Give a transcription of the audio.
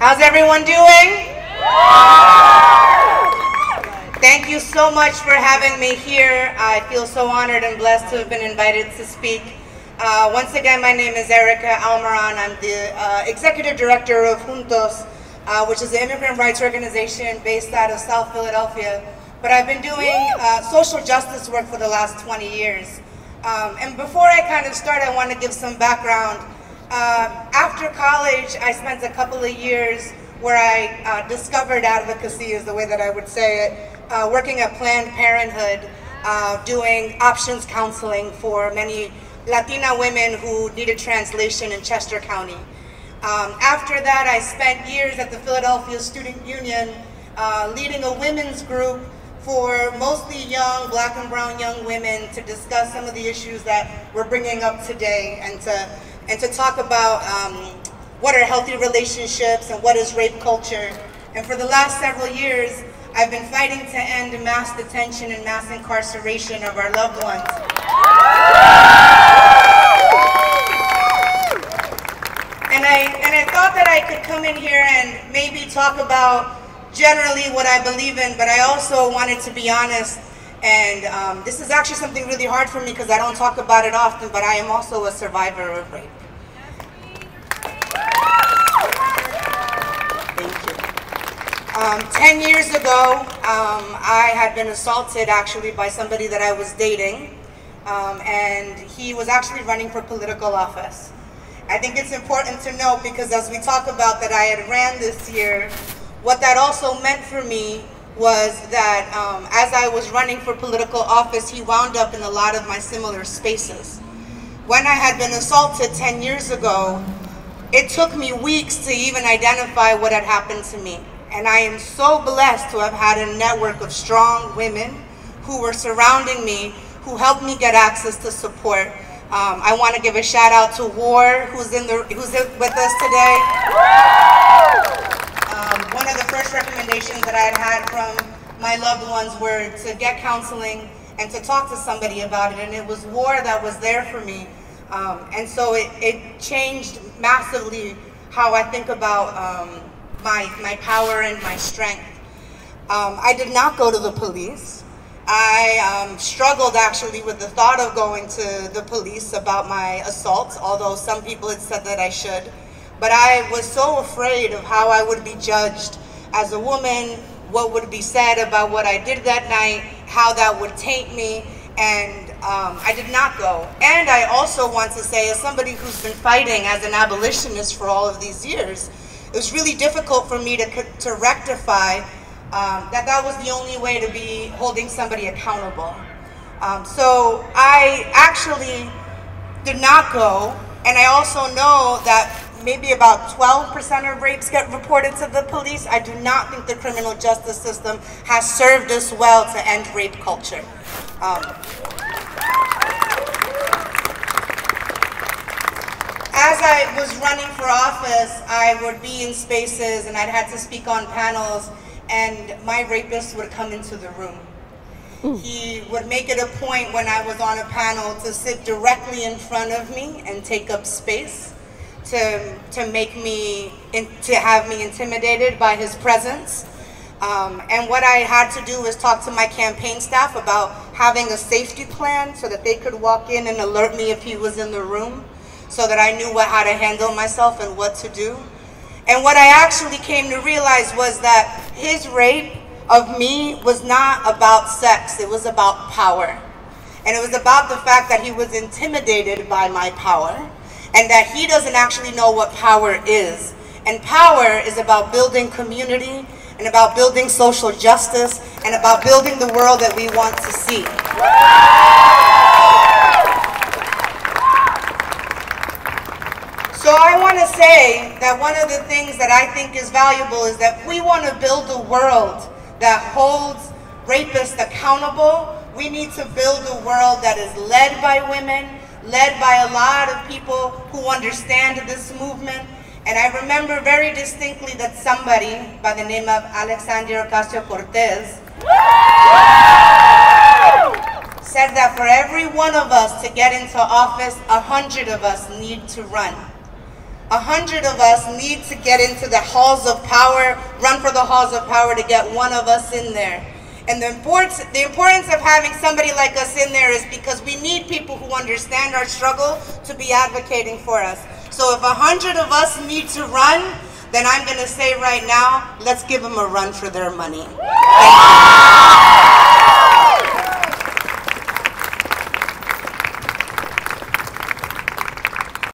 How's everyone doing? Thank you so much for having me here. I feel so honored and blessed to have been invited to speak. Once again, my name is Erica Arano. I'm the Executive Director of Juntos, which is an immigrant rights organization based out of South Philadelphia. But I've been doing social justice work for the last 20 years. And before I kind of start, I want to give some background. After college, I spent a couple of years where I discovered advocacy, is the way that I would say it, working at Planned Parenthood, doing options counseling for many Latina women who needed translation in Chester County. After that, I spent years at the Philadelphia Student Union leading a women's group for mostly young black and brown young women to discuss some of the issues that we're bringing up today and to talk about what are healthy relationships and what is rape culture. And for the last several years, I've been fighting to end mass detention and mass incarceration of our loved ones. And I thought that I could come in here and maybe talk about generally what I believe in, but I also wanted to be honest. And this is actually something really hard for me because I don't talk about it often, but I am also a survivor of rape. Thank you. 10 years ago, I had been assaulted actually by somebody that I was dating, and he was actually running for political office. I think it's important to note, because as we talk about that I had ran this year, what that also meant for me was that as I was running for political office, he wound up in a lot of my similar spaces. When I had been assaulted 10 years ago, it took me weeks to even identify what had happened to me. And I am so blessed to have had a network of strong women who were surrounding me, who helped me get access to support. I want to give a shout out to War, who's with us today. One of the first recommendations that I had from my loved ones were to get counseling and to talk to somebody about it, and it was War that was there for me. And so it changed massively how I think about my power and my strength. I did not go to the police. I struggled actually with the thought of going to the police about my assault, although some people had said that I should. But I was so afraid of how I would be judged as a woman, what would be said about what I did that night, how that would taint me, and I did not go. And I also want to say, as somebody who's been fighting as an abolitionist for all of these years, it was really difficult for me to rectify that was the only way to be holding somebody accountable. So I actually did not go, and I also know that maybe about 12% of rapes get reported to the police. I do not think the criminal justice system has served us well to end rape culture. As I was running for office, I would be in spaces and I'd had to speak on panels, and my rapist would come into the room. He would make it a point when I was on a panel to sit directly in front of me and take up space, to have me intimidated by his presence. And what I had to do was talk to my campaign staff about having a safety plan so that they could walk in and alert me if he was in the room, so that I knew how to handle myself and what to do. And what I actually came to realize was that his rape of me was not about sex, it was about power. And it was about the fact that he was intimidated by my power, and that he doesn't actually know what power is. And power is about building community, and about building social justice, and about building the world that we want to see. So I want to say that one of the things that I think is valuable is that we want to build a world that holds rapists accountable. We need to build a world that is led by women, led by a lot of people who understand this movement. And I remember very distinctly that somebody by the name of Alexandria Ocasio-Cortez said that for every one of us to get into office, 100 of us need to run. 100 of us need to get into the halls of power, run for the halls of power to get one of us in there. And the importance of having somebody like us in there is because we need people who understand our struggle to be advocating for us. So if 100 of us need to run, then I'm going to say right now, let's give them a run for their money. Thank you.